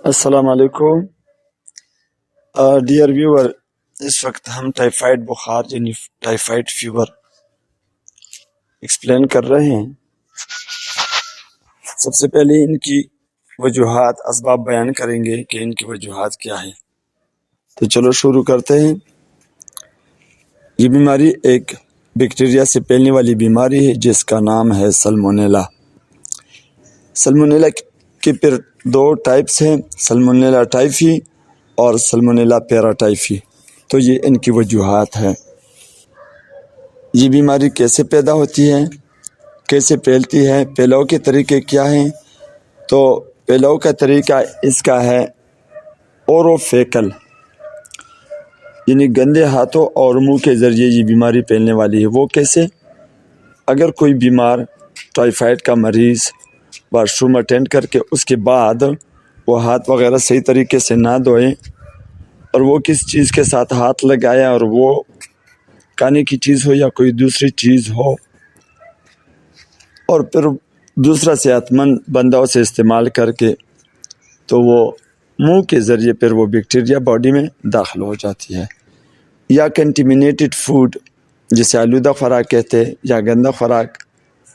السلام علیکم ڈیئر ویور، اس وقت ہم ٹائیفائڈ بخار یعنی ٹائیفائڈ فیور ایکسپلین کر رہے ہیں۔ سب سے پہلے ان کی وجوہات اسباب بیان کریں گے کہ ان کی وجوہات کیا ہے۔ تو چلو شروع کرتے ہیں۔ یہ بیماری ایک بیکٹیریا سے پھیلنے والی بیماری ہے جس کا نام ہے سلمونیلا۔ سلمونیلا کے پھر دو ٹائپس ہیں، سلمونیلا ٹائفی اور سلمونیلا پیراٹائفی۔ تو یہ ان کی وجوہات ہے۔ یہ بیماری کیسے پیدا ہوتی ہے، کیسے پھیلتی ہے، پھیلاؤ کے طریقے کیا ہیں؟ تو پھیلاؤ کا طریقہ اس کا ہے اوروفیکل، یعنی گندے ہاتھوں اور منہ کے ذریعے یہ بیماری پھیلنے والی ہے۔ وہ کیسے؟ اگر کوئی بیمار ٹائیفائڈ کا مریض واش روم اٹینڈ کر کے اس کے بعد وہ ہاتھ وغیرہ صحیح طریقے سے نہ دھوئیں اور وہ کس چیز کے ساتھ ہاتھ لگایا، اور وہ کھانے کی چیز ہو یا کوئی دوسری چیز ہو، اور پھر دوسرا صحت مند بندہ اسے استعمال کر کے، تو وہ منہ کے ذریعے پھر وہ بیکٹیریا باڈی میں داخل ہو جاتی ہے۔ یا کنٹیمینیٹڈ فوڈ جسے آلودہ خوراک کہتے ہیں، یا گندا خوراک،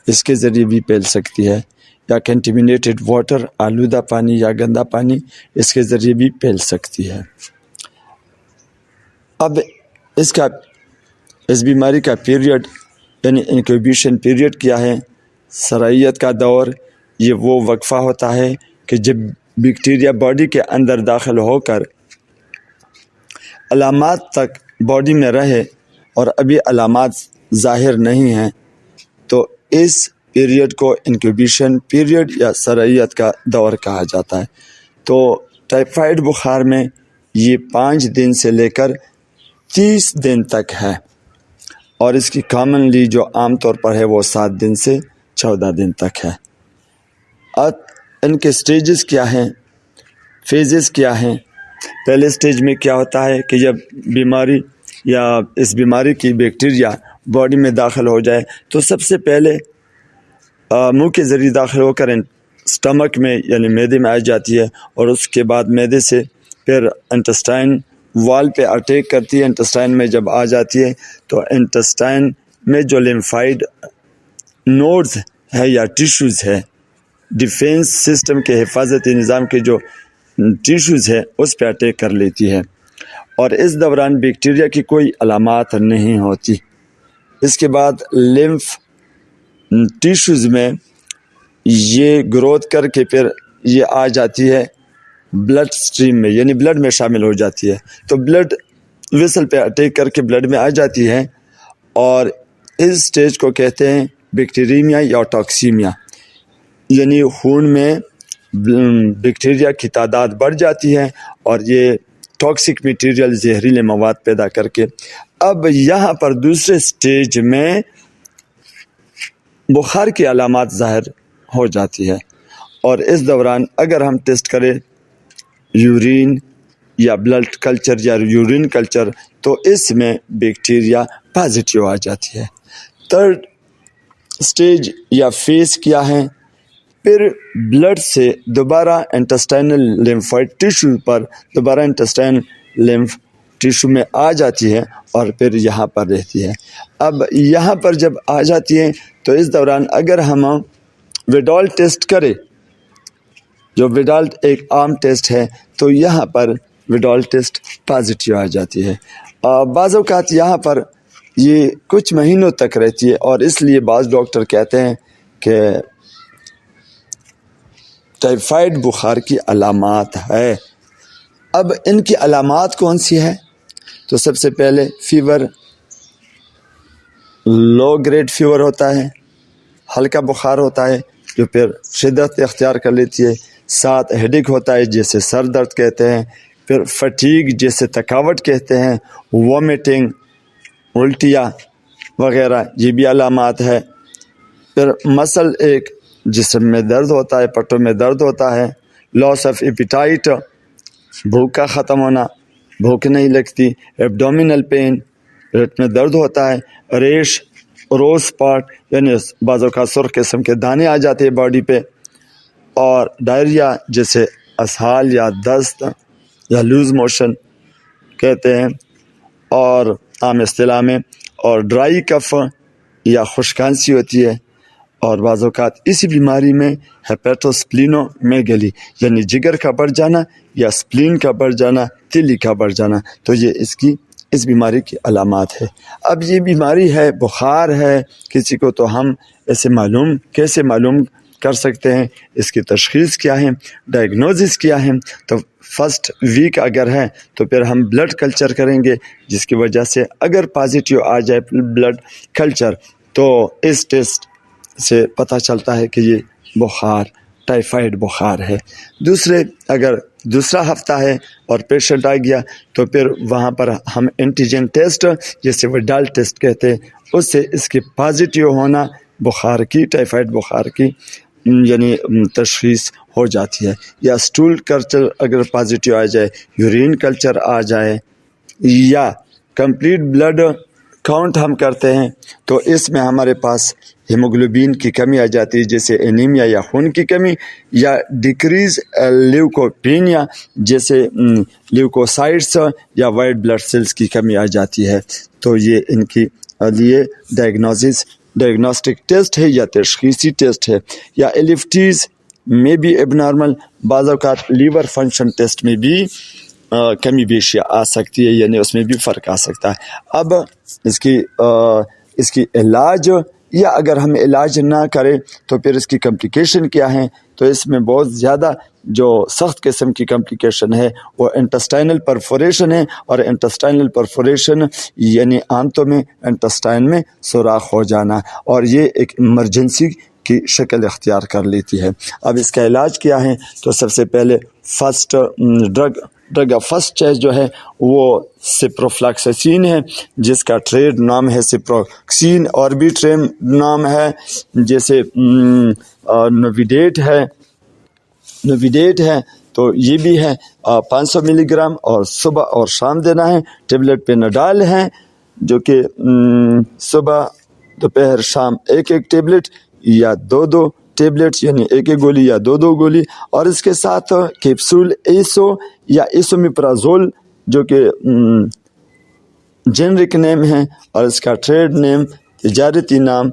اس کے ذریعے بھی پھیل سکتی ہے۔ یا کنٹیمینیٹڈ واٹر، آلودہ پانی یا گندا پانی، اس کے ذریعے بھی پھیل سکتی ہے۔ اب اس بیماری کا پیریڈ یعنی انکیوبیشن پیریڈ کیا ہے؟ سرائیت کا دور، یہ وہ وقفہ ہوتا ہے کہ جب بیکٹیریا باڈی کے اندر داخل ہو کر علامات تک باڈی میں رہے اور ابھی علامات ظاہر نہیں ہیں، تو اس پیریڈ کو انکیوبیشن پیریڈ یا سرائیت کا دور کہا جاتا ہے۔ تو ٹائیفائڈ بخار میں یہ 5 دن سے لے کر 30 دن تک ہے، اور اس کی کامنلی جو عام طور پر ہے وہ 7 دن سے 14 دن تک ہے۔ اب ان کے سٹیجز کیا ہیں، فیزز کیا ہیں؟ پہلے سٹیج میں کیا ہوتا ہے کہ جب بیماری یا اس بیماری کی بیکٹیریا باڈی میں داخل ہو جائے تو سب سے پہلے منہ کے ذریعے داخل ہو کر سٹمک میں یعنی معدے میں آ جاتی ہے، اور اس کے بعد معدے سے پھر انٹسٹائن وال پہ اٹیک کرتی ہے۔ انٹسٹائن میں جب آ جاتی ہے تو انٹسٹائن میں جو لیمفائڈ نوڈز ہے یا ٹیشوز ہے، ڈیفینس سسٹم کے حفاظتی نظام کے جو ٹیشوز ہے، اس پہ اٹیک کر لیتی ہے، اور اس دوران بیکٹیریا کی کوئی علامات نہیں ہوتی۔ اس کے بعد لیمف ٹیشوز میں یہ گروتھ کر کے پھر یہ آ جاتی ہے بلڈ سٹریم میں، یعنی بلڈ میں شامل ہو جاتی ہے۔ تو بلڈ ویسل پہ اٹیک کر کے بلڈ میں آ جاتی ہے، اور اس سٹیج کو کہتے ہیں بیکٹیریمیا یا ٹاکسیمیا، یعنی خون میں بیکٹیریا کی تعداد بڑھ جاتی ہے اور یہ ٹاکسک میٹیریل، زہریلے مواد پیدا کر کے اب یہاں پر دوسرے سٹیج میں بخار کی علامات ظاہر ہو جاتی ہے، اور اس دوران اگر ہم ٹیسٹ کریں یورین یا بلڈ کلچر یا یورین کلچر تو اس میں بیکٹیریا پازیٹیو آ جاتی ہے۔ تھرڈ سٹیج یا فیز کیا ہے؟ پھر بلڈ سے دوبارہ انٹسٹائنل لیمفائڈ ٹیشو پر دوبارہ انٹسٹائنل لیمف ٹیشو میں آ جاتی ہے اور پھر یہاں پر رہتی ہے۔ اب یہاں پر جب آ جاتی ہے تو اس دوران اگر ہم ویڈال ٹیسٹ کریں، جو ویڈال ایک عام ٹیسٹ ہے، تو یہاں پر ویڈال ٹیسٹ پازیٹیو آ جاتی ہے۔ بعض اوقات یہاں پر یہ کچھ مہینوں تک رہتی ہے، اور اس لیے بعض ڈاکٹر کہتے ہیں کہ ٹائیفائڈ بخار کی علامات ہے۔ اب ان کی علامات کون سی ہے؟ تو سب سے پہلے فیور، لو گریڈ فیور ہوتا ہے، ہلکا بخار ہوتا ہے جو پھر شدت اختیار کر لیتی ہے، ساتھ ہیڈیک ہوتا ہے جیسے سر درد کہتے ہیں، پھر فٹیگ جیسے تھکاوٹ کہتے ہیں، وومیٹنگ، الٹیاں وغیرہ، یہ بھی علامات ہے۔ پھر مسل ایک، جسم میں درد ہوتا ہے، پٹوں میں درد ہوتا ہے، لاس آف ایپیٹائٹ، بھوک کا ختم ہونا، بھوک نہیں لگتی، ایبڈومینل پین، پیٹ میں درد ہوتا ہے، ریش، روز اسپاٹ یعنی بعض اوقات سرخ قسم کے دانے آ جاتے ہیں باڈی پہ، اور ڈائریا جیسے اسہال یا دست یا لوز موشن کہتے ہیں اور عام اصطلاح میں، اور ڈرائی کف یا خشکانسی ہوتی ہے، اور بعض اوقات اسی بیماری میں ہیپیٹوسپلینومیگلی یعنی جگر کا بڑھ جانا یا سپلین کا بڑھ جانا، تیلی کا بڑھ جانا، تو یہ اس بیماری کی علامات ہے۔ اب یہ بیماری ہے، بخار ہے کسی کو، تو ہم کیسے معلوم کر سکتے ہیں؟ اس کی تشخیص کیا ہے، ڈائگنوزس کیا ہے؟ تو فرسٹ ویک اگر ہے تو پھر ہم بلڈ کلچر کریں گے، جس کی وجہ سے اگر پازیٹیو آ جائے بلڈ کلچر تو اس ٹیسٹ سے پتہ چلتا ہے کہ یہ بخار ٹائیفائڈ بخار ہے۔ اگر دوسرا ہفتہ ہے اور پیشنٹ آ گیا تو پھر وہاں پر ہم اینٹیجن ٹیسٹ جسے وڈال ٹیسٹ کہتے ہیں، اس سے اس کی پازیٹیو ہونا بخار کی، ٹائیفائڈ بخار کی یعنی تشخیص ہو جاتی ہے۔ یا سٹول کلچر اگر پازیٹیو آ جائے، یورین کلچر آ جائے، یا کمپلیٹ بلڈ کاؤنٹ ہم کرتے ہیں تو اس میں ہمارے پاس ہیموگلوبین کی کمی آ جاتی ہے، جیسے اینیمیا یا خون کی کمی، یا ڈیکریز لیوکوپینیا جیسے لیوکوسائٹس یا وائٹ بلڈ سیلز کی کمی آ جاتی ہے۔ تو یہ ان کی لیے ڈائگنوسٹک ٹیسٹ ہے یا تشخیصی ٹیسٹ ہے۔ یا ایلفٹیز میں بھی اب نارمل، بعض اوقات لیور فنکشن ٹیسٹ میں بھی کمی بیشی آ سکتی ہے، یعنی اس میں بھی فرق آ سکتا ہے۔ اب اس کی علاج، یا اگر ہم علاج نہ کریں تو پھر اس کی کمپلیکیشن کیا ہیں؟ تو اس میں بہت زیادہ جو سخت قسم کی کمپلیکیشن ہے وہ انٹسٹائنل پرفوریشن ہے، اور انٹسٹائنل پرفوریشن یعنی آنتوں میں انٹسٹائن میں سوراخ ہو جانا، اور یہ ایک ایمرجنسی کی شکل اختیار کر لیتی ہے۔ اب اس کا علاج کیا ہے؟ تو سب سے پہلے ڈرگ فرسٹ چوائس جو ہے وہ سپروفلاکسسین ہے، جس کا ٹریڈ نام ہے سپروکسین، اور بھی ٹریم نام ہے جیسے نویڈیٹ ہے، تو یہ بھی ہے 500 ملی گرام، اور صبح اور شام دینا ہے۔ ٹیبلٹ پیناڈال ہے جو کہ صبح دوپہر شام ایک ٹیبلٹ یا دو ٹیبلٹ، یعنی ایک گولی یا دو گولی، اور اس کے ساتھ کیپسول ایسو یا ایسومیپرازول جو کہ جنرک نیم ہے، اور اس کا ٹریڈ نیم تجارتی نام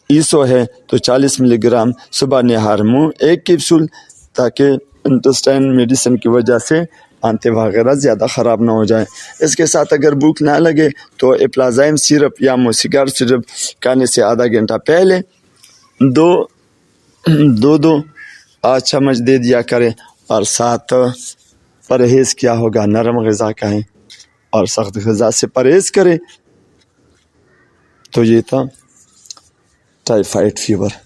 ایسو ہے، تو 40 ملی گرام صبح نہار منہ ایک کیپسول، تاکہ انٹسٹائن میڈیسن کی وجہ سے آنتے وغیرہ زیادہ خراب نہ ہو جائیں۔ اس کے ساتھ اگر بھوک نہ لگے تو اپلازائم سیرپ یا موسیگار سیرپ کھانے سے آدھا گھنٹہ پہلے دو 8 چمچ دے دیا کریں، اور ساتھ پرہیز کیا ہوگا، نرم غذا کھائیں اور سخت غذا سے پرہیز کریں۔ تو یہ تھا ٹائیفائڈ فیور۔